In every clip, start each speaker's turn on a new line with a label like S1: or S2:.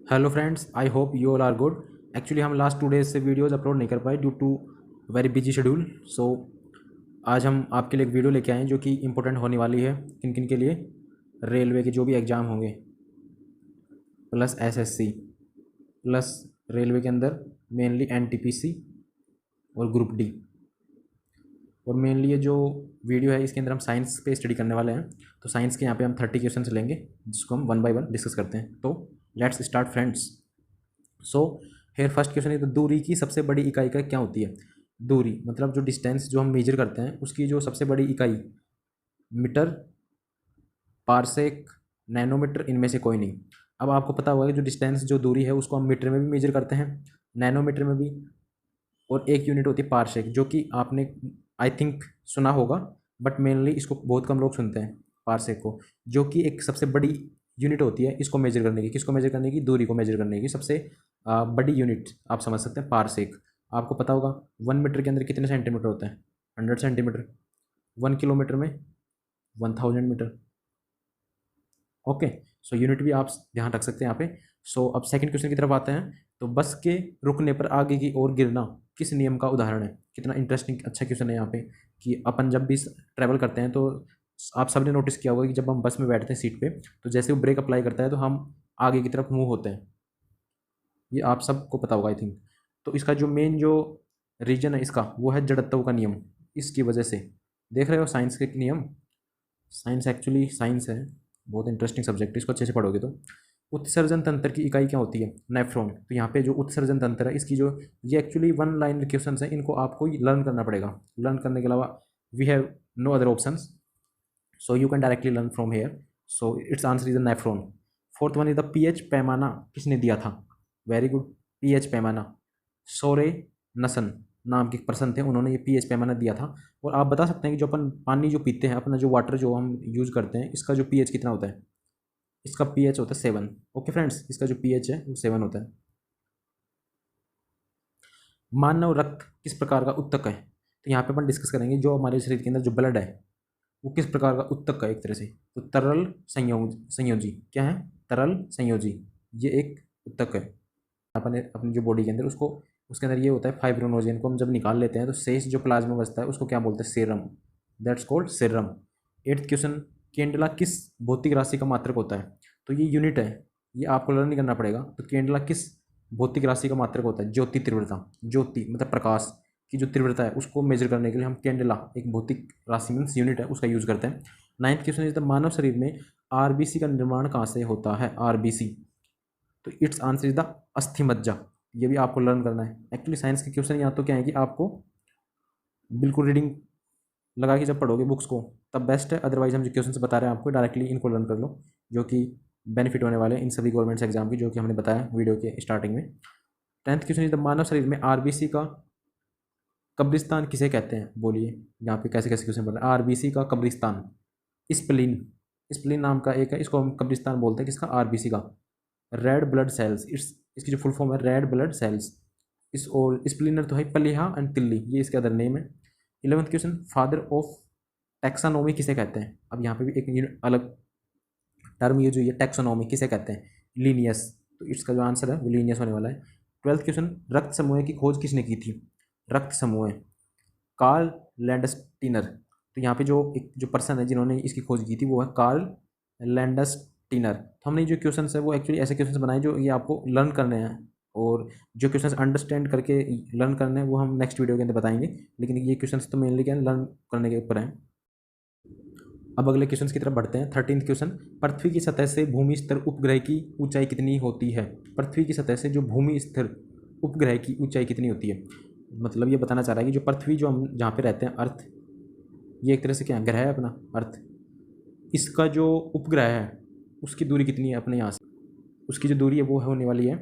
S1: Hello friends, I hope you all are good. Actually हम last 2 days से videos upload नहीं कर पाए due to very busy schedule. So आज हम आपके लिए एक वीडियो लेके आए हैं जो कि इम्पोर्टेंट होने वाली है किन किन के लिए। रेलवे के जो भी एग्ज़ाम होंगे, प्लस एसएससी, प्लस रेलवे के अंदर मेनली एनटीपीसी और ग्रुप डी। और मेनली ये जो वीडियो है इसके अंदर हम साइंस पे स्टडी करने वाले हैं। तो साइंस के यहाँ पे हम 30 क्वेश्चन लेंगे जिसको हम वन बाय वन डिस्कस करते हैं। तो let's start friends. So here first question है, तो दूरी की सबसे बड़ी इकाई का क्या होती है। दूरी मतलब जो डिस्टेंस जो हम मेजर करते हैं उसकी जो सबसे बड़ी इकाई, मीटर, पारसेक, नैनोमीटर, इनमें से कोई नहीं। अब आपको पता होगा कि जो डिस्टेंस जो दूरी है उसको हम मीटर में भी मेजर करते हैं, नैनोमीटर में भी, और एक यूनिट होती है पारसेक, जो कि आपने आई थिंक सुना होगा, बट मेनली इसको बहुत कम लोग सुनते हैं पारसेक को, जो कि एक सबसे बड़ी यूनिट होती है इसको मेजर करने की। किसको मेजर करने की? दूरी को मेजर करने की सबसे बड़ी यूनिट आप समझ सकते हैं पारसेक। आपको पता होगा 1 मीटर के अंदर कितने सेंटीमीटर होते हैं? 100 सेंटीमीटर। 1 किलोमीटर में 1000 मीटर। ओके, सो यूनिट भी आप ध्यान रख सकते हैं यहाँ पे। सो अब सेकंड क्वेश्चन की तरफ आते हैं। तो बस के रुकने पर आगे की ओर गिरना किस नियम का उदाहरण है? कितना इंटरेस्टिंग अच्छा क्वेश्चन है यहाँ पे कि अपन जब भी ट्रैवल करते हैं तो आप सबने नोटिस किया होगा कि जब हम बस में बैठते हैं सीट पे, तो जैसे वो ब्रेक अप्लाई करता है तो हम आगे की तरफ मूव होते हैं। ये आप सबको पता होगा आई थिंक। तो इसका जो मेन जो रीजन है इसका वो है जड़त्व का नियम। इसकी वजह से देख रहे हो साइंस के नियम। साइंस एक्चुअली साइंस है, बहुत इंटरेस्टिंग सब्जेक्ट है, इसको अच्छे से पढ़ोगे तो। उत्सर्जन तंत्र की इकाई क्या होती है? नेफ्रॉन। तो यहाँ पे जो उत्सर्जन तंत्र है इसकी जो, ये एक्चुअली वन लाइन क्वेश्चन है, इनको आपको लर्न करना पड़ेगा। लर्न करने के अलावा we have no other option, so you can directly learn from here. So its answer is the nephron. Fourth one is the PH पैमाना किसने दिया था? वेरी गुड, पीएच पैमाना सोरे नसन नाम के पर्सन थे, उन्होंने ये पीएच पैमाना दिया था। और आप बता सकते हैं कि जो अपन पानी जो पीते हैं, अपना जो वाटर जो हम यूज़ करते हैं, इसका जो पीएच कितना होता है? इसका पीएच होता है 7। ओके फ्रेंड्स, इसका जो पीएच है वो 7 होता है। मानव रक्त किस प्रकार का उत्तक है? तो यहाँ पे अपन डिस्कस करेंगे जो हमारे शरीर के अंदर जो ब्लड है वो किस प्रकार का उत्तक है एक तरह से। तो तरल संयोजी क्या है? तरल संयोजी, ये एक उत्तक है। अपने अपनी जो बॉडी के अंदर उसको, उसके अंदर ये होता है फाइब्रोनोजन को हम जब निकाल लेते हैं तो शेष जो प्लाज्मा बचता है उसको क्या बोलते हैं? Serum. That's called serum. Eighth question, candela किस भौतिक राशि का मात्रक होता है? तो ये यूनिट है, ये आपको लर्न नहीं करना पड़ेगा। तो केंडला किस भौतिक राशि का मात्रक होता है? ज्योति तीव्रता। ज्योति मतलब प्रकाश की जो तीव्रता है उसको मेजर करने के लिए हम केंडला, एक भौतिक राशि मीन्स यूनिट है, उसका यूज करते हैं। नाइन्थ क्वेश्चन इज द मानव शरीर में आरबीसी का निर्माण कहाँ से होता है? आरबीसी, तो इट्स आंसर इज द अस्थि मज्जा। ये भी आपको लर्न करना है। एक्चुअली साइंस के क्वेश्चन यहाँ तो क्या है कि आपको बिल्कुल रीडिंग लगा के जब पढ़ोगे बुक्स को तब बेस्ट है, अदरवाइज हम जो क्वेश्चन बता रहे हैं आपको डायरेक्टली इनको लर्न कर लो, जो कि बेनिफिट होने वाले हैं इन सभी गवर्नमेंट्स एग्जाम की, जो कि हमने बताया वीडियो के स्टार्टिंग में। टेंथ क्वेश्चन इज द मानव शरीर में आरबीसी का कब्रिस्तान किसे कहते हैं? बोलिए, यहाँ पे कैसे कैसे क्वेश्चन पढ़ रहे हैं। आरबीसी का कब्रिस्तान, स्प्लीन, स्प्लीन नाम का एक है, इसको हम कब्रिस्तान बोलते हैं। किसका? आरबीसी का। रेड ब्लड सेल्स, इट्स इसकी जो फुल फॉर्म है रेड ब्लड सेल्स। इस और स्प्लिनर तो है पलिहा एंड तिल्ली, ये इसके अदर नेम है। 11th क्वेश्चन, फादर ऑफ टैक्सानोमी किसे कहते हैं? अब यहाँ पे भी एक अलग टर्म ये जो ये टैक्सोनॉमी किसे कहते हैं? लीनियस। तो इसका जो आंसर है वो लीनियस होने वाला है। 12th क्वेश्चन, रक्त समूह की खोज किसने की थी? रक्त समूह कार्ल लैंडस्टीनर। तो यहाँ पे जो एक जो पर्सन है जिन्होंने इसकी खोज की थी वो है कार्ल लैंडस्टीनर। तो हमने जो क्वेश्चन है वो एक्चुअली ऐसे क्वेश्चन बनाए जो ये आपको लर्न करने हैं, और जो क्वेश्चन अंडरस्टैंड करके लर्न करने हैं वो हम नेक्स्ट वीडियो के अंदर बताएंगे, लेकिन ये क्वेश्चन तो मेनली क्या लर्न करने के ऊपर हैं। अब अगले क्वेश्चन की तरफ बढ़ते हैं। 13th क्वेश्चन, पृथ्वी की सतह से भूमि स्तर उपग्रह की ऊंचाई कितनी होती है? पृथ्वी की सतह से जो भूमि स्तर उपग्रह की ऊंचाई कितनी होती है? मतलब ये बताना चाह रहा है कि जो पृथ्वी जो हम जहाँ पे रहते हैं अर्थ, ये एक तरह से क्या ग्रह है अपना अर्थ, इसका जो उपग्रह है उसकी दूरी कितनी है अपने यहाँ से? उसकी जो दूरी है वो होने वाली है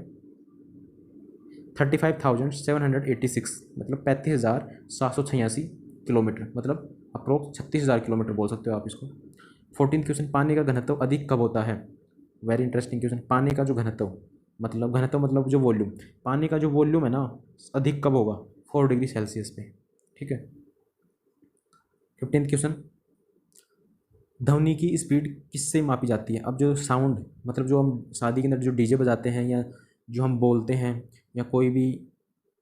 S1: 35,786, मतलब 35,786 किलोमीटर, मतलब अप्रोक्स 36,000 किलोमीटर बोल सकते हो आप इसको। 14th क्वेश्चन, पानी का घनत्व अधिक कब होता है? Very interesting question. पानी का जो घनत्व मतलब जो वॉल्यूम, पानी का जो वॉल्यूम है ना अधिक कब होगा? 4 डिग्री सेल्सियस पे। ठीक है। 15th क्वेश्चन, ध्वनि की स्पीड किससे मापी जाती है? अब जो साउंड मतलब जो हम शादी के अंदर जो डीजे बजाते हैं या जो हम बोलते हैं या कोई भी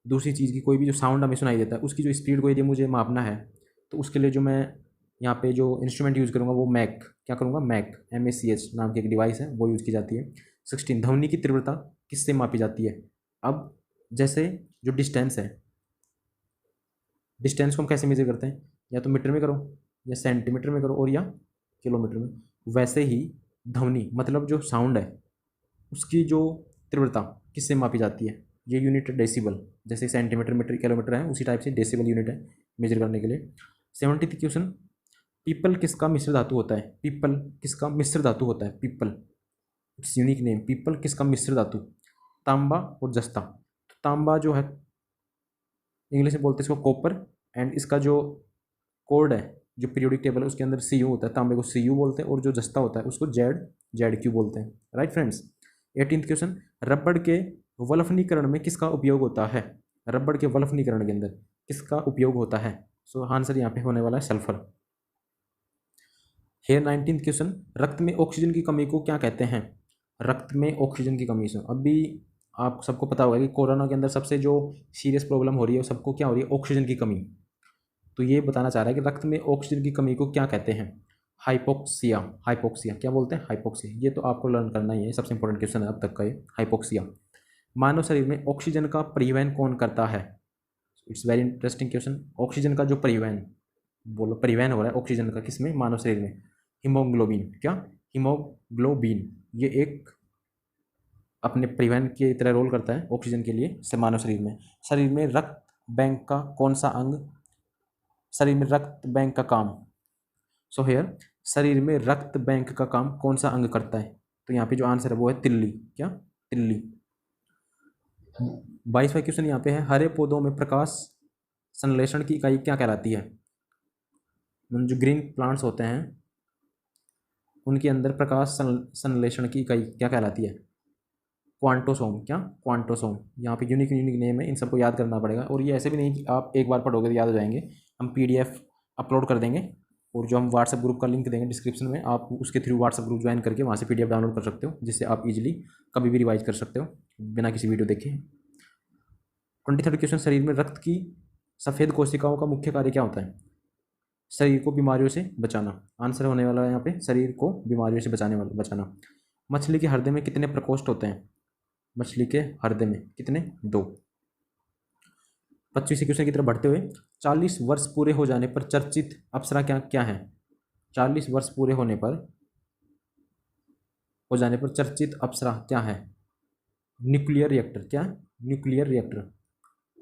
S1: दूसरी चीज़ की कोई भी जो साउंड हमें सुनाई देता है उसकी जो स्पीड को यदि मुझे मापना है तो उसके लिए जो मैं यहाँ पे जो इंस्ट्रूमेंट यूज़ करूँगा वो मैक क्या करूँगा मैक MACH नाम की एक डिवाइस है वो यूज़ की जाती है। 16 ध्वनि की तीव्रता किससे मापी जाती है? अब जैसे जो डिस्टेंस है, डिस्टेंस को हम कैसे मेजर करते हैं? या तो मीटर में करो या सेंटीमीटर में करो और या किलोमीटर में। वैसे ही ध्वनि मतलब जो साउंड है उसकी जो तीव्रता किससे मापी जाती है? ये यूनिट है डेसिबल, जैसे सेंटीमीटर मीटर किलोमीटर है उसी टाइप से डेसिबल यूनिट है मेजर करने के लिए। 70th क्वेश्चन, पीपल किसका मिश्र धातु होता है? पीपल किसका मिश्र धातु होता है? People, it's unique name. People किसका मिश्र धातु? तांबा और जस्ता। तो तांबा जो है इंग्लिश में बोलते हैं इसको कॉपर, एंड इसका जो कोड है जो पीरियोडिक टेबल है उसके अंदर Cu होता है, तांबे को Cu बोलते हैं और जो जस्ता होता है उसको ZQ बोलते हैं। Right friends. 18th क्वेश्चन, रबड़ के वल्फनीकरण में किसका उपयोग होता है? रबड़ के वल्फनीकरण के अंदर किसका उपयोग होता है? सो आंसर यहाँ पे होने वाला है सल्फर। हेयर 19th क्वेश्चन, रक्त में ऑक्सीजन की कमी को क्या कहते हैं? रक्त में ऑक्सीजन की कमी से अभी आप सबको पता होगा कि कोरोना के अंदर सबसे जो सीरियस प्रॉब्लम हो रही है सबको क्या हो रही है? ऑक्सीजन की कमी। तो ये बताना चाह रहा है कि रक्त में ऑक्सीजन की कमी को क्या कहते हैं? हाइपोक्सिया। हाइपोक्सिया क्या बोलते हैं? हाइपोक्सिया। ये तो आपको लर्न करना ही है, सबसे इंपॉर्टेंट क्वेश्चन है अब तक का ये, हाइपोक्सिया। मानव शरीर में ऑक्सीजन का परिवहन कौन करता है? It's very interesting question. Oxygen का जो परिवहन, बोलो परिवहन हो रहा है ऑक्सीजन का किसमें? मानव शरीर में। हीमोग्लोबिन। क्या? हीमोग्लोबिन। ये एक अपने परिवहन की तरह रोल करता है ऑक्सीजन के लिए से मानव शरीर में। शरीर में रक्त बैंक का कौन सा अंग, शरीर में रक्त बैंक का काम, सो हेयर शरीर में रक्त बैंक का काम कौन सा अंग करता है? तो यहाँ पे जो आंसर है वो है तिल्ली। क्या? तिल्ली। 22वां क्वेश्चन यहाँ पे है, हरे पौधों में प्रकाश संश्लेषण की इकाई क्या कहलाती है? जो ग्रीन प्लांट्स होते हैं उनके अंदर प्रकाश संश्लेषण की इकाई क्या कहलाती है? क्वांटोसोम। क्या? क्वांटोसोम। यहाँ पे यूनिक यूनिक नेम है, इन सबको याद करना पड़ेगा। और ये ऐसे भी नहीं कि आप एक बार पढ़ोगे तो याद हो जाएंगे। हम PDF अपलोड कर देंगे और जो हम व्हाट्सएप ग्रुप का लिंक देंगे डिस्क्रिप्शन में, आप उसके थ्रू व्हाट्सएप ग्रुप ज्वाइन करके वहाँ से PDF डाउनलोड कर सकते हो, जिससे आप इजीली कभी भी रिवाइज कर सकते हो बिना किसी वीडियो देखे। 23rd क्वेश्चन, शरीर में रक्त की सफ़ेद कोशिकाओं का मुख्य कार्य क्या होता है? शरीर को बीमारियों से बचाना। आंसर होने वाला है यहाँ पे शरीर को बीमारियों से बचाना। मछली के हृदय में कितने प्रकोष्ठ होते हैं? मछली के हृदय में कितने? 2। 25वें क्वेश्चन की तरफ बढ़ते हुए, 40 वर्ष पूरे हो जाने पर चर्चित अप्सरा क्या क्या है? 40 वर्ष पूरे होने पर चर्चित अप्सरा क्या है? Nuclear reactor. क्या? Nuclear reactor.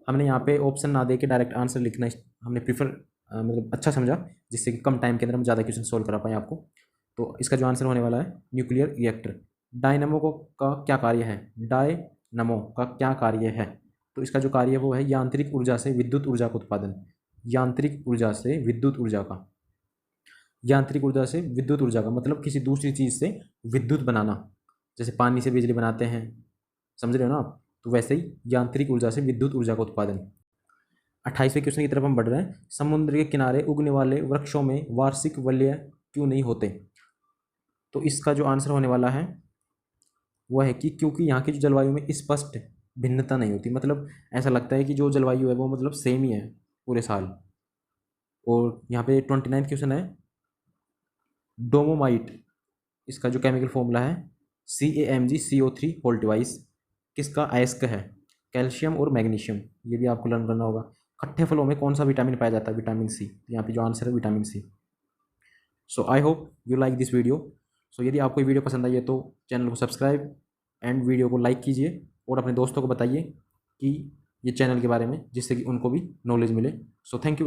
S1: हमने यहाँ पे ऑप्शन ना दे के डायरेक्ट आंसर लिखना हमने प्रीफर मतलब अच्छा समझा, जिससे कि कम टाइम के अंदर हम ज़्यादा क्वेश्चन सोल्व करा पाए आपको। तो इसका जो आंसर होने वाला है न्यूक्लियर रिएक्टर। डायनमो का क्या कार्य है? डायनमो का क्या कार्य है? तो इसका जो कार्य है वो है यांत्रिक ऊर्जा से विद्युत ऊर्जा का उत्पादन। यांत्रिक ऊर्जा से विद्युत ऊर्जा का, यांत्रिक ऊर्जा से विद्युत ऊर्जा का मतलब किसी दूसरी चीज़ से विद्युत बनाना, जैसे पानी से बिजली बनाते हैं, समझ रहे हो ना आप? तो वैसे ही यांत्रिक ऊर्जा से विद्युत ऊर्जा का उत्पादन। 28वें क्वेश्चन की तरफ हम बढ़ रहे हैं, समुद्र के किनारे उगने वाले वृक्षों में वार्षिक वलय क्यों नहीं होते? तो इसका जो आंसर होने वाला है वो है कि क्योंकि यहाँ की जो जलवायु में स्पष्ट भिन्नता नहीं होती। मतलब ऐसा लगता है कि जो जलवायु है वो मतलब सेम ही है पूरे साल। और यहाँ पे 29वां क्वेश्चन है, डोमोमाइट, इसका जो केमिकल फॉर्मूला है CaMgCO3 होल डिवाइस किसका अयस्क है? कैल्शियम और मैग्नीशियम। ये भी आपको लर्न करना होगा। खट्टे फलों में कौन सा विटामिन पाया जाता है? Vitamin C। यहाँ पे जो आंसर है vitamin C। So I hope you like this video. So यदि आपको ये वीडियो पसंद आई है तो चैनल को सब्सक्राइब एंड वीडियो को लाइक कीजिए और अपने दोस्तों को बताइए कि ये चैनल के बारे में, जिससे कि उनको भी नॉलेज मिले। So thank you.